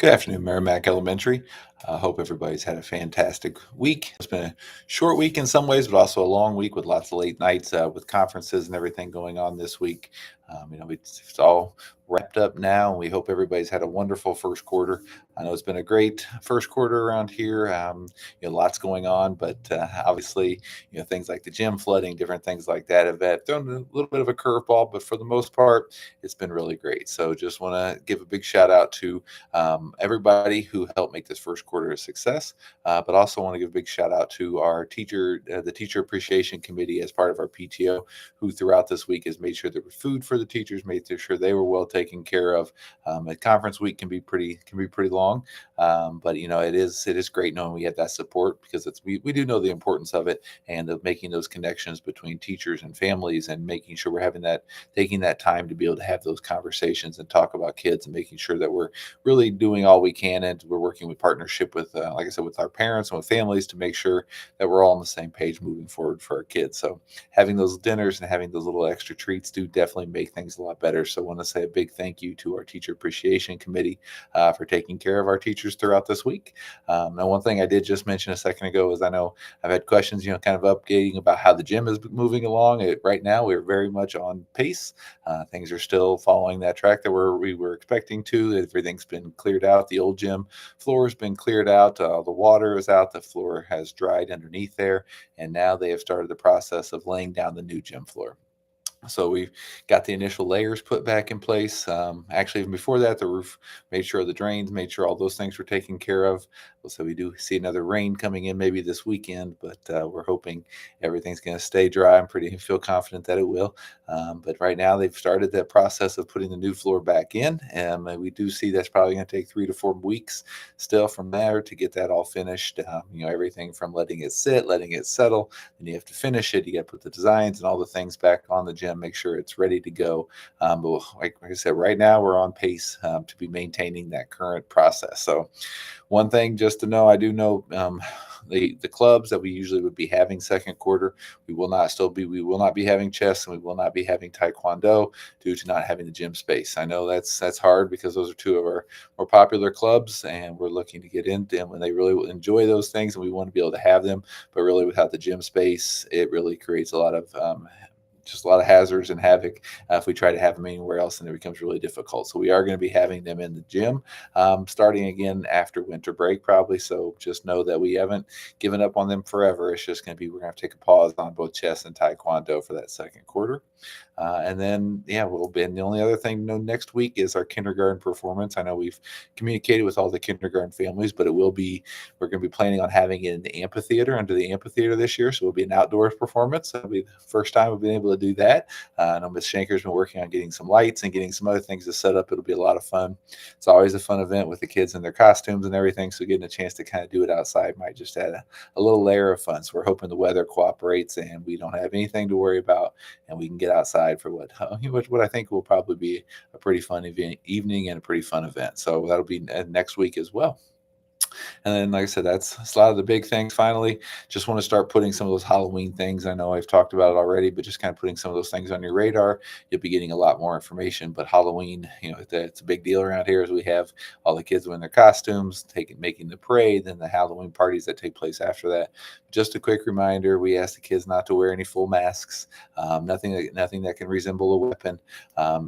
Good afternoon, Merrimack Elementary. I hope everybody's had a fantastic week. It's been a short week in some ways, but also a long week with lots of late nights with conferences and everything going on this week. It's all wrapped up now, and we hope everybody's had a wonderful first quarter. I know it's been a great first quarter around here. Lots going on, but obviously, things like the gym flooding, different things like that have thrown a little bit of a curveball, but for the most part, it's been really great. So just want to give a big shout out to everybody who helped make this first quarter a success. But also want to give a big shout out to our teacher, the Teacher Appreciation Committee, as part of our PTO, who throughout this week has made sure there was food for the teachers, made sure they were well taken care of. A conference week can be pretty long, but it is great knowing we have that support, because we do know the importance of it, and of making those connections between teachers and families, and making sure we're taking that time to be able to have those conversations and talk about kids, and making sure that we're really doing all we can, and we're working with partnership with, like I said, with our parents and with families, to make sure that we're all on the same page moving forward for our kids. So having those dinners and having those little extra treats do definitely make things a lot better. So I want to say a big thank you to our Teacher Appreciation Committee for taking care of our teachers throughout this week. Now, one thing I did just mention a second ago is, I know I've had questions, kind of updating about how the gym is moving along. Right now, we're very much on pace. Things are still following that track that we were expecting to. Everything's been cleared out. The old gym floor has been cleared out. The water is out. The floor has dried underneath there. And now they have started the process of laying down the new gym floor. So we got the initial layers put back in place. Actually, even before that, the roof, made sure the drains, made sure all those things were taken care of. So we do see another rain coming in maybe this weekend, but we're hoping everything's going to stay dry. Feel confident that it will. But right now, they've started that process of putting the new floor back in, and we do see that's probably going to take 3 to 4 weeks still from there to get that all finished. Everything from letting it sit, letting it settle, and you have to finish it. You got to put the designs and all the things back on the gym, make sure it's ready to go. But like I said, right now we're on pace to be maintaining that current process. So one thing just to know, I do know the clubs that we usually would be having second quarter, we will not be having chess, and we will not be having taekwondo, due to not having the gym space. I know that's hard, because those are two of our more popular clubs, and we're looking to get into them, and they really enjoy those things, and we want to be able to have them. But really, without the gym space, it really creates a lot of just a lot of hazards and havoc if we try to have them anywhere else, and it becomes really difficult. So we are going to be having them in the gym starting again after winter break, probably. So just know that we haven't given up on them forever. It's just going to be, we're going to have to take a pause on both chess and taekwondo for that second quarter. And then, yeah, and the only other thing to know next week is our kindergarten performance. I know we've communicated with all the kindergarten families, but we're going to be planning on having it in the amphitheater, under the amphitheater this year. So it'll be an outdoors performance. It'll be the first time we've been able to do that. I know Miss Shanker's been working on getting some lights and getting some other things to set up. It'll be a lot of fun. It's always a fun event with the kids in their costumes and everything. So getting a chance to kind of do it outside might just add a little layer of fun. So we're hoping the weather cooperates and we don't have anything to worry about, and we can get outside for what I think will probably be a pretty fun evening and a pretty fun event. So that'll be next week as well. And then, like I said, that's a lot of the big things. Finally, just want to start putting some of those Halloween things. I know I've talked about it already, but just kind of putting some of those things on your radar. You'll be getting a lot more information. But Halloween, it's a big deal around here, as we have all the kids in their costumes, making the parade, and the Halloween parties that take place after that. Just a quick reminder: we ask the kids not to wear any full masks, nothing that can resemble a weapon,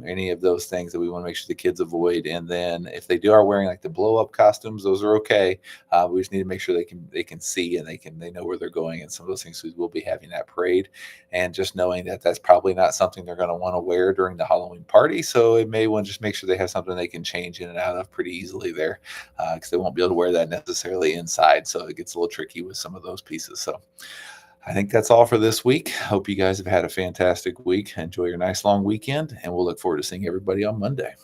any of those things that we want to make sure the kids avoid. And then if they are wearing like the blow up costumes, those are okay. We just need to make sure they can see, and they know where they're going, and some of those things. We will be having that parade, and just knowing that that's probably not something they're going to want to wear during the Halloween party. So it may want to just make sure they have something they can change in and out of pretty easily there, because they won't be able to wear that necessarily inside. So it gets a little tricky with some of those pieces. So I think that's all for this week. Hope you guys have had a fantastic week. Enjoy your nice long weekend, and we'll look forward to seeing everybody on Monday.